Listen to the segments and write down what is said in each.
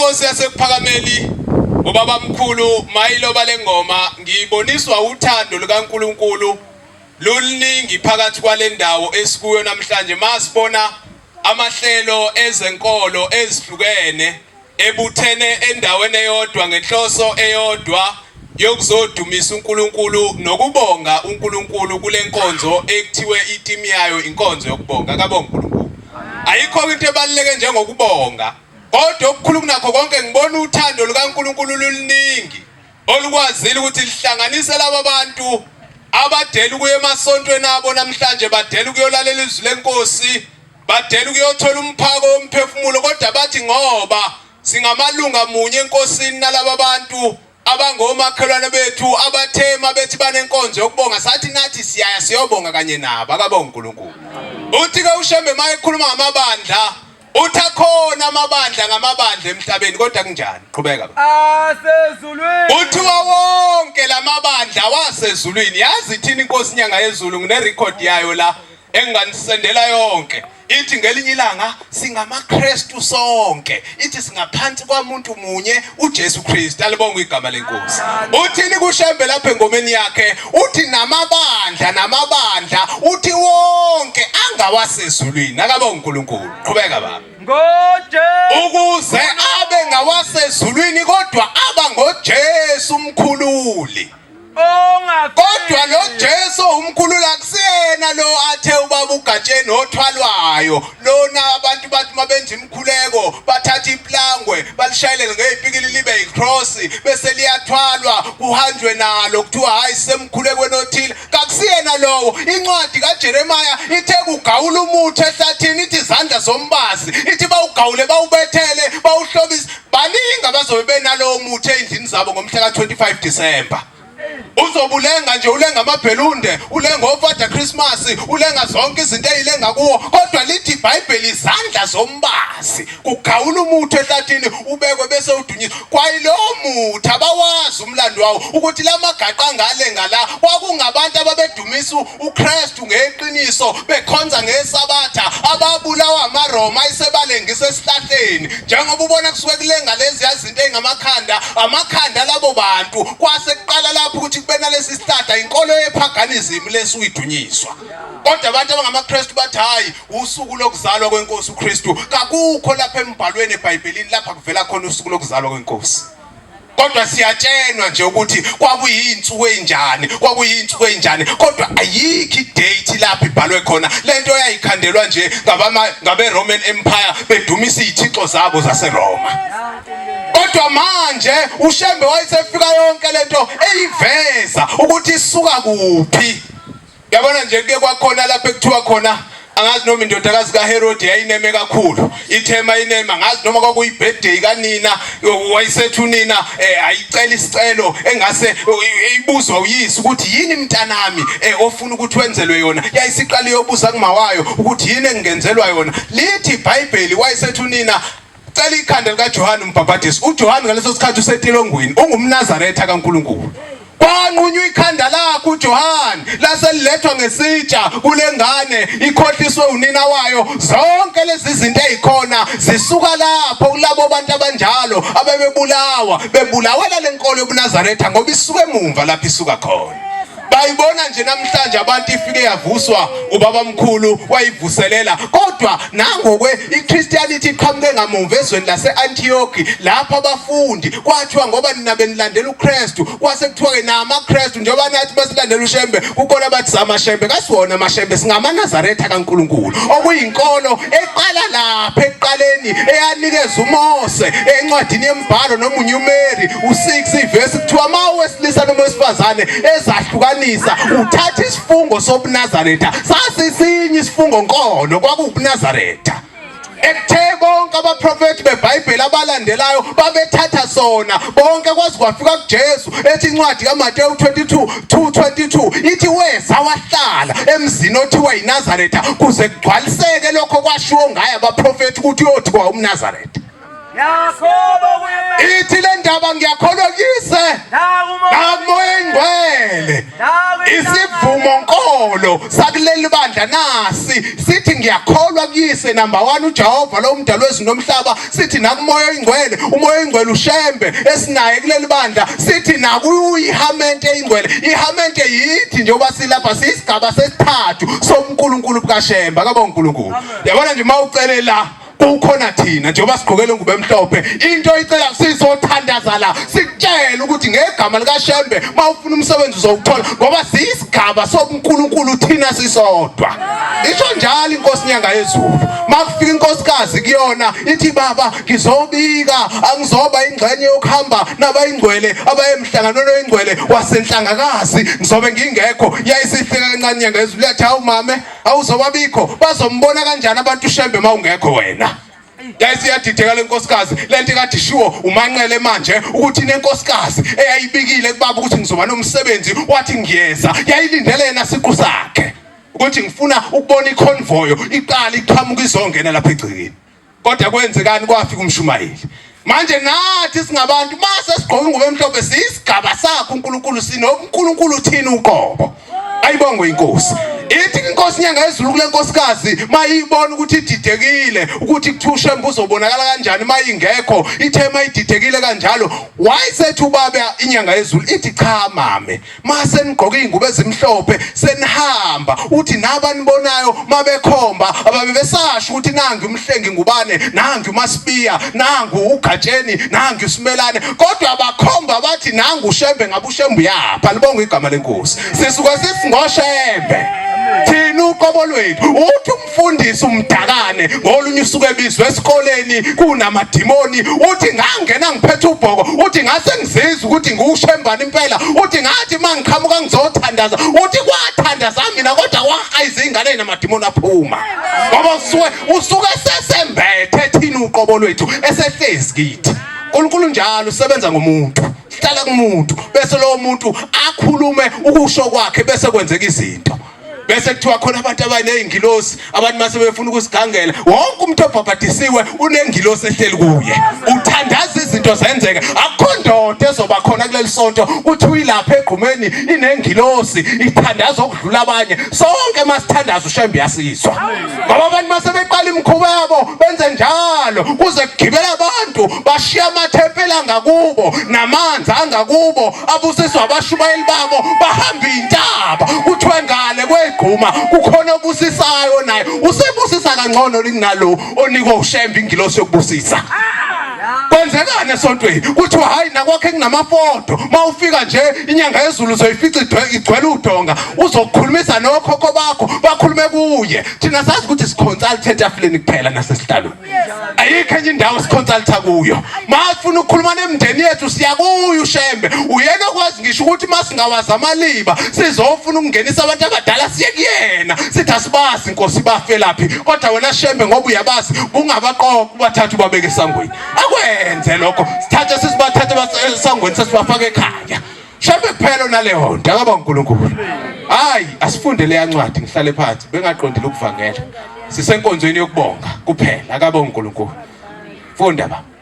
Inkosi yasekuphakameli ubaba mkhulu mayiloba lengoma ngiboniswa uthando lukaNkulunkulu luningi phakathi kwalendawo esikuyo namhlanje masibona amahlelo ezenkolo ezihlukene ebuthene endaweni eyodwa ngenhloso eyodwa yokuzodumisa uNkulunkulu nokubonga uNkulunkulu kulenkonzo ekuthiwe itimi yayo inkonzo yokubonga kabonga uNkulunkulu. Ayikho into ebaluleke njengokubonga. Kodwa okukhulu kunakho konke ngibona uthando lukaNkulunkulu luningi olukwazile ukuthi lihlanganise laba bantu abadela ukuya emasontweni abo namhlanje badela ukuyolalela izwi lenkosi badela ukuyothola umphako womphefumulo kodwa bathi ngoba singamalunga munye enkosini nalaba bantu abangomakhelwane bethu abathema bethi banenkonzo yokubonga sathi nathi siyaya siyobonga kanye nabo akabonga uNkulunkulu. Uthi ke uShembe mayekhuluma ngamabandla uthakhona amabandla ngamabandla emhlabeni kodwa kunjani qhubeka asezulwini uthiwa wonke lamabandla wasezulwini yazi thina inkosi inyanga yezulu ngine record yayo la enganisendela yonke ithi ngelinye ilanga singamaKristu sonke ithi singaphansi kwamuntu munye uJesu Kristu alibonga igama lenkosi. Uthini kuShembe lapha engomeni yakhe uthi namabandla uthi wonke angawasezulwini akabonga uNkulunkulu qhubeka baba ukuze abe ngawasezulwini kodwa aba ngoJesu umkhululi. Kodwa lo Jesu umkhululi akusiyena lo athe ubaba ugatsheni othwalwayo lona abantu bathi mabenza imkhuleko bathatha iplangwe balishayelele ngezipikili libe icross bese liyathwalwa kuhanjwe nalo kuthiwa hayi semkhulekweni othile kakusiyena lowo. Incwadi kaJeremiah ithe kugawula umuthi ehlathini ithi izandla zombazi ithi bawugawule bawubethele bawuhlobisa baningi abazobe benalo umuthi endlini zabo ngomhla ka25 December. Uzobulenga nje ulenga amabhelunde ulenga oFather Christmas ulenga zonke izinto ezilenga kuwo kodwa lithi iBhayibheli izandla zombazi kugawula umuthi ehlathini ubekwe bese udunyiswa kwayilo muthi abawazi umlando wawo ukuthi lamagaqa ngale ngala kwakungabantu ababedumisa uKristu ngeqiniso bekhonza ngesabatha ababulawa amaRoma isebalengisa esihlahleni njengoba ubona kusuke kulenga lezi izinto ezingamakhanda amakhanda labo bantu kwase kuqala lapho ukuthi kubena lesi sihlahla inkolo yepaganism lesuyidunyiswa kodwa abantu abangamaKristu bathi hayi usuku lokuzalwa kwenkosi uKristu kakukho lapha embhalweni eBhayibhelini lapha kuvela khona usuku lokuzalwa kwenkosi. Kodwa siyatshenwa nje ukuthi kwakuyinsuku enjani kodwa ayikho idate lapha ibhalwe khona lento yayikhandelwa nje ngabe Roman Empire bedumisa izithixo zabo zaseRoma. Kodwa manje uShembe wayesefika yonke lento eyiveza ukuthi isuka kuphi. Yabona nje ke kwakhona lapha ekuthiwa khona angazi noma indodakazi kaHerodi yayineme kakhulu ithema inema ngazi noma kwakuyi birthday kanina wayesethu unina ayicela isicelo engase ibuzwa uyisi ukuthi yini mntanami ofuna ukuthi wenzelwe yona yayisiqala yobuza kumawayo ukuthi yini engenzelwa yona lithi iBhayibheli wayesethu unina cela ikhanda likaJohane uMbhaphatisi. uJohane ngaleso sikhathi usetilongweni ungumNazaretha kaNkulunkulu. Kwanqunywa ikhanda lakhe uJohane laselilethwa ngesitsha kulengane ikhohliswe unina wayo zonke lezi zinto ezikhona zisuka lapho kulabo bantu abanjalo bebulawela lenkolo yobuNazaretha ngoba isuke emumva lapho isuka khona. Bayibona nje namhlanje abantu ifike yavuswa ubaba mkhulu wayivuselela kodwa nangokwe iChristianity iqhamuke ngamumva ezweni laseAntioch lapha abafundi kwathiwa ngoba nina benilandela uKristu kwase kuthiwa ke namaKristu njengoba nathi basilandela uShembe kukhona bathi samaShembe kasiwona amaShembe singamaNazaretha kaNkulunkulu okuyinkolo eqala lapha eqaleni eyanikeza uMose encwadini yemibhalo noma uNumeri u6 ivesi kuthiwa mawesilisa noma wesifazane ezahlukana uthatha isifungo sobuNazaretha sasisinye isifungo nkono kwakubuNazaretha. Ekuthe bonke abaprofeti beBhayibheli abalandelayo babethatha sona bonke kwaze kwafika kuJesu ethi incwadi kaMateyu 22:22 ithi weza wahlala emzini othiwa yiNazaretha kuze kugcwaliseke lokho kwashiwo ngaye abaprofeti ukuthi uyothi kwa umNazaretha. Ithi le ndaba ngiyakholwa kise nakumoya ingcwele isivumo nkolo sakuleli bandla nasi sithi ngiyakholwa kuyise number 1 uJehova lo mdalo wezinomhlaba sithi nakumoya oyingcwele umoya oyingcwele ushembe esinaye kuleli bandla sithi nakuyihamente eyingcwele ihamente yithi njengoba silapha sisigaba sesithathu soNkulunkulu bukaShembe akabonga uNkulunkulu yabona nje mawucele la kukhona thina njengoba sigqokele ingubo emhlophe into icela sizothandaza la sikutshela ukuthi ngegama likaShembe mawufuna umsebenzi uzowuthola ngoba siyisigaba soNkulunkulu thina sisodwa isho njalo inkosi nyanga yezulu makufika inkosikazi kuyona ithi baba ngizobika angizoba ingxenye yokuhamba nabayingcwele abayemhlanganweni oyingcwele wasenhlangakazi ngizobe ngingekho yayisihleka kancane nyanga yezulu yathi hawu mame awuzobabikho bazombona kanjani abantu uShembe mawungekho wena yayisiyadideka lenkosikazi lento kade ishiwo umanqele manje ukuthi inenkosikazi eyayibikile kubaba ukuthi ngizoba nomsebenzi wathi ngiyeza yayilindele yena siqu sakhe ukuthi ngifuna ukubona iconvoyo iqala iqhamuka izongena lapha egcikeni kodwa kwenzekani kwafika umshumayeli manje nathi singabantu mase sigqoka ingubo emhlophe siyisigaba sakho uNkulunkulu sinoNkulunkulu thina uqobo ayibonge inkosi ithi inkosi nyanga yezulu kule nkosikazi mayibona ukuthi ididekile ukuthi kuThushembe uzobonakala kanjani mayingekho ithe mayididekile kanjalo wayesethi ubaba inyanga yezulu ithi cha mame mase nigqoka ingubo ezimhlophe senihamba uthi nabanibonayo mabekhomba ababe besasho ukuthi nangi umhlengi ngubane nangi uMasibiya nangu uGatsheni nangi uSimelane kodwa abakhomba bathi nangu uShembe ngabe uShembe yapha libonga igama lenkosi sisuka ngoShembe thina uqobo lwethu uthi umfundisi umdakane ngolunye usuku ebizwe esikoleni kunamadimoni uthi ngangena ngiphethe ubhoko uthi ngase ngizizwe ukuthi nguShembani impela uthi ngathi mangiqhamuka ngizothandaza uthi kwathandaza mina kodwa kwahayiza ingane namadimoni aphuma ngoba usuke sesembethe thina uqobo lwethu esehlezi kithi uNkulunkulu njalo usebenza ngomuntu sihlala kumuntu bese lo muntu akhulume ukusho kwakhe bese kwenzeka izinto bese kuthiwa khona abantu abaneyingilosi abantu mase befuna ukusigangela wonke umuntu obhabhadisiwe unengilosi ehleli kuye uthandaza izinto zenzeke akukho ndoda ezoba khona kuleli sonto kuthi uyilapha egqumeni inengilosi ithandaza okudlula abanye sonke masithandaza uShembe yasizwa ngoba abantu mase beqala imikhuba yabo benze njalo kuze kugibela abantu bashiya amathempeli angakubo namanzi angakubo abusiswa abashumayeli babo bahamba intaba kuthiwe ngale gquma kukhona obusisayo naye usebusisa kangcono linalo onikwa uShembe ingilosi yokubusisa kwenzekani esontweni kuthiwa hayi nakwakhe kunamafoto mawufika nje inyanga yezulu uzoyifica igcwele udonga uzokhulumisa nokhokho bakho bakhulume kuye thina sazi ukuthi siconsultate etafuleni kuphela nasesihlalweni ayikho enye indawo siconsulta kuyo masifuna ukukhuluma nemndeni yethu siya kuye uShembe uyena okwazi ngisho ukuthi masingawazi amaliba sizofuna ukungenisa abantu abadala siye kuyena sithi asibazi inkosi bafelaphi kodwa wena Shembe ngoba uyabazi kungabaqoqa bathathu babeke esangweni akwenze lokho sithathe sisibathathe basangweni sesibafaka ekhaya Shembe kuphela naleyo nto akaba uNkulunkulu hayi asifunde le yancwadi ngihlale phansi bengaqondile ukuvangela sisenkonzweni yokubonga kuphela akaba uNkulunkulu funda baba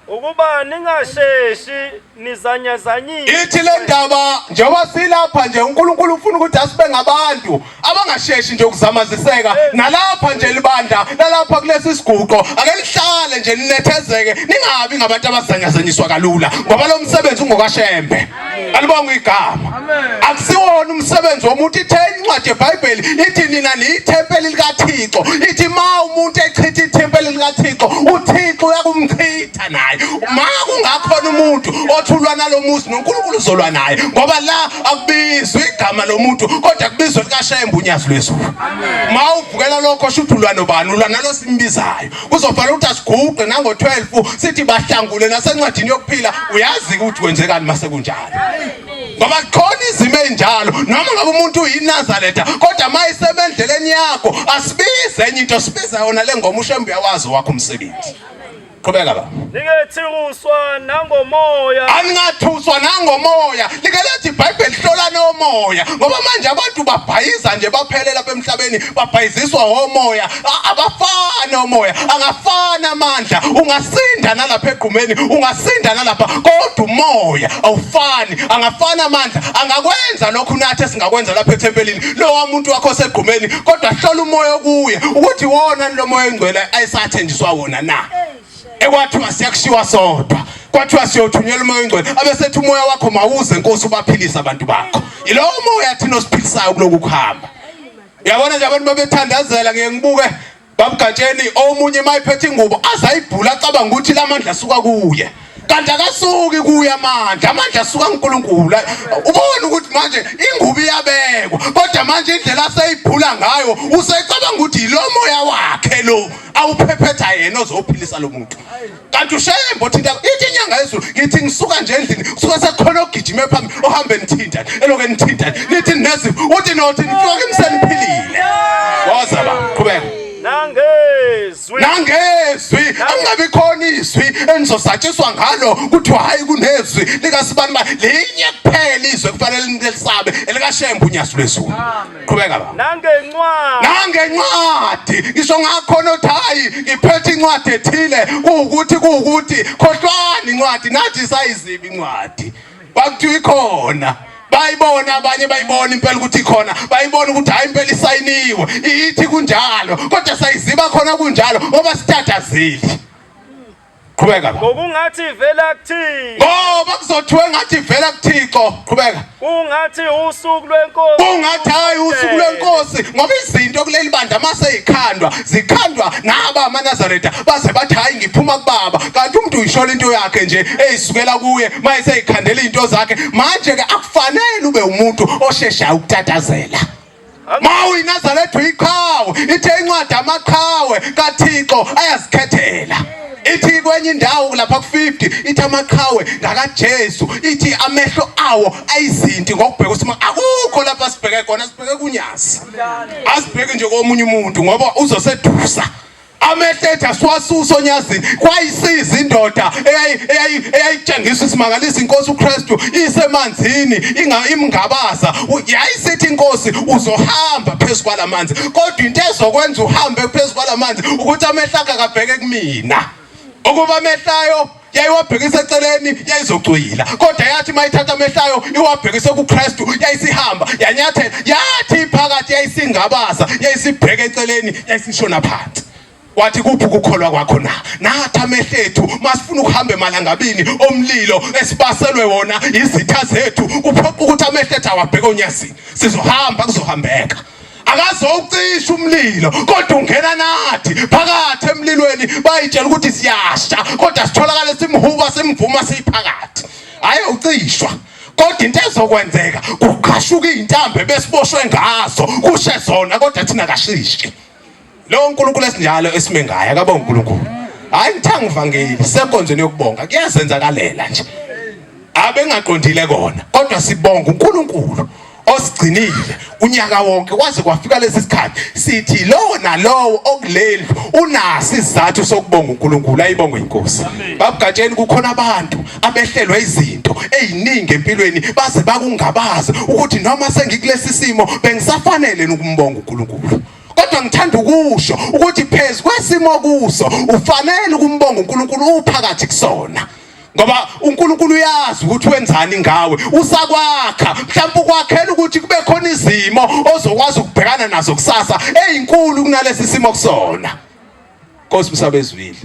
ukuba ningasheshi nizanyazanyile ithi le ndaba njengoba silapha nje uNkulunkulu ufuna ukuthi asibe ngabantu abangasheshi nje ukuzamaziseka nalapha nje libandla nalapha kulesi siguqo ake lihlale nje linethezeke ningabi ngabantu abazanyazanyiswa kalula ngoba lo msebenzi ungokaShembe alibonga igama akusiwona umsebenzi womuntu ithe incwadi yeBhayibheli ithi nina niyithempeli likaThixo ithi ma umuntu echitha ithempeli likaThixo uThixo uyakumchitha naye ma kungakhona umuntu othulwa nalomuzi noNkulunkulu uzolwa naye ngoba la akubizwa igama lomuntu kodwa kubizwa likaShembe unyazi lwezulu ma uvukela lokho shuthulwa nobani ulwa nalo simbizayo kuzofanele ukuthi asiguqe nango12 sithi bahlangule nasencwadini yokuphila uyazi ukuthi kwenzekani mase kunjalo ngoba khona izimo enjalo noma ngabe umuntu uyinazaletha kodwa mayisebendleleni yakho asibize enye into sibiza yona le ngoma uShembe uyawazi wakho umsebenzi qhubeka baba. Ningathuswa nangomoya. Aningathuswa nangomoya. Likelethi iBhayibheli hlola nomoya ngoba manje abantu babhayiza nje baphelela lapha emhlabeni babhayiziswa omoya. Abafana omoya, angafana amandla. Ungasinda nalapha egqumeni, ungasinda nalapha, kodwa umoya awufani. Angafana amandla, angakwenza lokhu nathi singakwenza lapha ethempelini. Lo wamuntu wakho osegqumeni, kodwa hlola umoya kuye ukuthi wona lo moya engcwele ayisathenjiswa wona na. Ekwathiwa siyakushiwa sodwa, kwathiwa siyothunyelwa umoya engcwele, abesethi umoya wakho mawuze Nkosi ubaphilisa abantu bakho. Yilo moya thina osiphilisayo kuloku kuhamba. Uyabona nje abantu babethandazela ngeke ngibuke babugatsheni omunye mayiphethe ingubo azayibhula acabanga ukuthi lamandla asuka kuye. Kanti akasuki kuya amandla asuka kuNkulunkulu. Ubona ukuthi manje ingubo iyabekwa, kodwa manje indlela aseyibhula ngayo usecabanga ukuthi lo moya wakhe lo awuphephetha yena ozophilisa lo muntu. Kanti ushembo thinta ithi inyanga yezulu ngithi ngisuka nje endlini suka sekhona ogijime phambili ohambe nithinta eloke nithinta nithi nezipho uthi nothi nifuke imseniphilile. Waza ba qhubeka. Nangezwi angabe khona izwi enizosatshiswa ngalo kuthiwa hayi kunezwi likasibani ba linye kuphela izwi kufanele nilisabe elikashembu unyaso lwezulu. Qhubeka ba. Nangencwadi ngisho ngakhona uthi hayi ngiphethe incwadi ethile ukuthi khohlwani incwadi nathi sayiziba incwadi bakuthi ikhona. Bayibona abanye bayibona impela ukuthi ikhona, bayibona ukuthi hayi impela isayiniwe ithi kunjalo, kodwa sayiziba khona kunjalo ngoba sithathazile. Qhubeka. Ngokungathi vela kuThixo. Ngoba kuzothiwe ngathi vela kuThixo. Qhubeka. Kungathi usuku lwenkosi. Kungathi hayi usuku lwenkosi ngoba izinto kuleli bandla mase zikhandwa naba amaNazaretha baze bathi hayi ngiphuma kubaba, kanti umuntu uyishola into yakhe nje eyisukela kuye mayise ikhandela into zakhe. Manje ke akufanele ube umuntu osheshayo ukutatazela. MawuyiNazaretha uyiqhawe, ithe incwadi amaqhawe kaThixo ayazikhethela. Ithi kwenye indawo lapha ku50 ithi amaqhawe ngakaJesu, ithi amehlo awo ayizinti ngokubheka ukuthi akukho lapha sibheke khona, sibheke kunyazi. Asibheke nje komunye umuntu ngoba uzosedusa. Amehlo ethu asiwasusa onyazini kwayisiza indoda eyayitshengisa isimangalisa iNkosi uKristu isemanzini imngabaza. Yayisithi iNkosi uzohamba phezulu kwalamanzi, kodwa into ezokwenza uhambe phezulu kwalamanzi ukuthi amehlo akhe akabheke kumina. Ukuba amehlayo yayiwabhekisa eceleni yayizocwila, kodwa yathi mayithatha amehlayo iwabhekise kuKristu yayisihamba yanyathela, yathi phakathi yayisingabaza yayisibheke eceleni yayisishona phansi. Wathi kuphi ukukholwa kwakho na? Nathi amehlo ethu masifuna ukuhamba emalangabini omlilo esibaselwe wona izitha zethu, kuphoqa ukuthi amehlo ethu awabheke onyazini. Sizohamba kuzohambeka. Akazocisha umlilo kodwa ungena nathi phakathi emlilweni bayitshela ukuthi siyasha, kodwa sitholakala simhuba simvuma siphakathi. Hayi ucishwa, kodwa into ezokwenzeka kuqhashuka izintambe besiboshwe ngazo kushe zona, kodwa thina kashishi. Lo uNkulunkulu esinjalo esime ngaye akabonga uNkulunkulu. Hayi ngithanga ivangeli senkonzweni yokubonga kuyazenzakalela nje. Abengaqondile kona, kodwa sibonga uNkulunkulu osigcinile unyaka wonke kwaze kwafika lesi sikhathi sithi lo nalowo okuleli unasi isizathu sokubonga uNkulunkulu. Ayibonge iNkosi. Babugatsheni kukhona abantu abehlelwa izinto eziningi empilweni baze bakungabaza ukuthi noma sengikulesi simo bengisafanele ukumbonga uNkulunkulu. Kodwa ngithanda ukusho ukuthi phezulu kwesimo kuso ufanele ukumbonga uNkulunkulu uphakathi kusona. Ngoba uNkulunkulu uyazi ukuthi wenzani ngawe, usakwakha mhlawumbe ukwakhela ukuthi kube khona izimo ozokwazi ukubhekana nazo kusasa ezinkulu kunalesi simo kusona. Nkosi msabezwile.